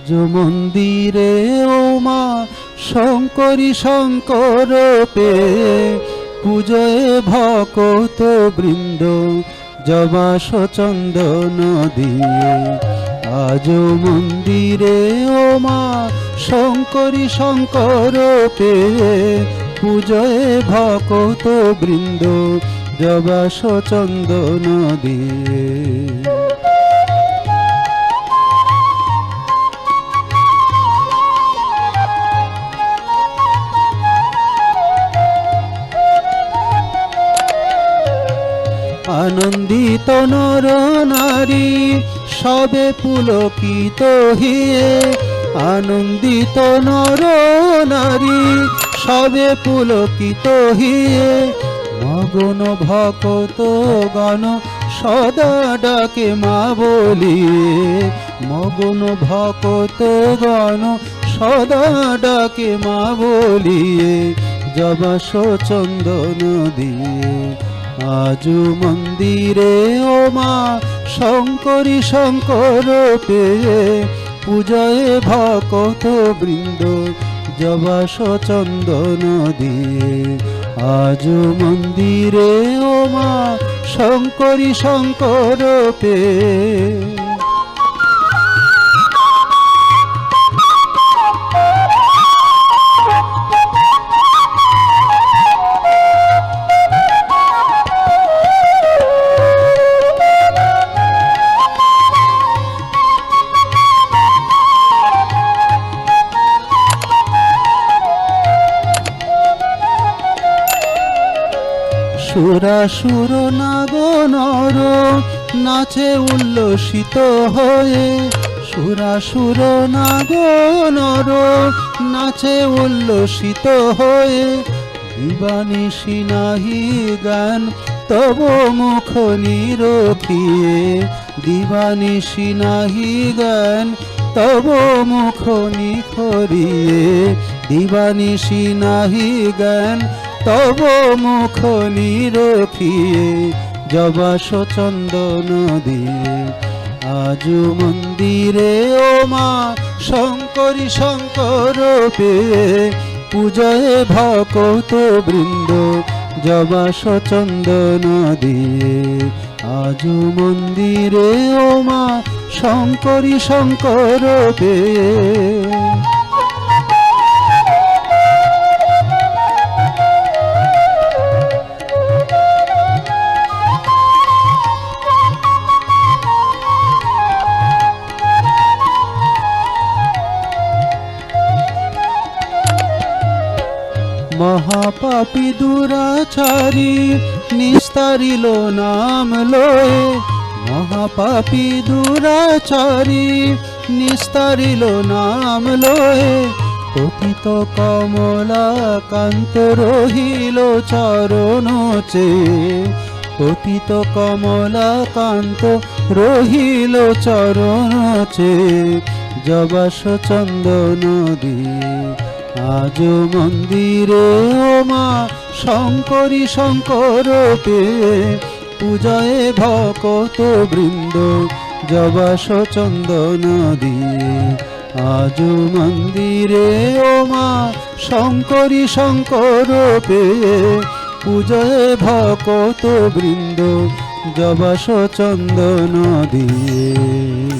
আজ মন্দিরে ও মা শঙ্করী শঙ্কর পেয়ে পূজয়ে ভকত বৃন্দ জবাস চন্দন দিয়ে। আজ মন্দিরে ও মা শঙ্করী শঙ্কর পেয়ে পূজয়ে ভকত বৃন্দ জবাস চন্দন দিয়ে। আনন্দিত নর নারী সবে পুলকিত হিয়ে, আনন্দিত নর নারী সবে পুলকিত হিয়ে, মগন ভকত গণ সদা ডাকে মা বলিয়ে, মগন ভকত গণ সদা ডাকে মা বলিয়ে জবাস চন্দন দিয়ে। আজ মন্দিরে ও মা শঙ্করী শঙ্কর পেয়ে পূজয়ে ভকত বৃন্দ জবাস চন্দন দিয়ে। আজ মন্দিরে ও মা শঙ্করী শঙ্কর পেয়ে সুরাসুর নাগনর নাচে উল্লসিত হয়ে, সুরাসুর নাগনর নাচে উল্লসিত হয়ে, দিবানিশি নাহি গান তব মুখ নিরখিয়ে, দিবানিশি নাহি গান তব মুখ নিখরিয়ে, দিবানিশি নাহি গান তব মুখ নিরখিয়ে জবাস চন্দন দিয়ে। আজ মন্দিরে ও মা শঙ্করী শঙ্কর পেয়ে পূজয়ে ভকত বৃন্দ জবাস চন্দন দিয়ে। আজ মন্দিরে ও মা শঙ্করী শঙ্কর পেয়ে মহাপাপী দুরাচারী নিস্তারিল নাম লয়ে, মহাপাপী দুরাচারী নিস্তারিল নাম লয়ে, পতিত কমলাকান্ত রহিল চরণ চেয়ে, পতিত কমলাকান্ত রহিল চরণ চেয়ে জবাস চন্দন দিয়ে। আজ মন্দিরে ও মা শঙ্করী শঙ্কর পেয়ে পূজয়ে ভকত বৃন্দ জবাস চন্দন দিয়ে। আজ মন্দিরে ও মা শঙ্করী শঙ্কর পেয়ে পূজয়ে ভকত বৃন্দ জবাস চন্দন দিয়ে।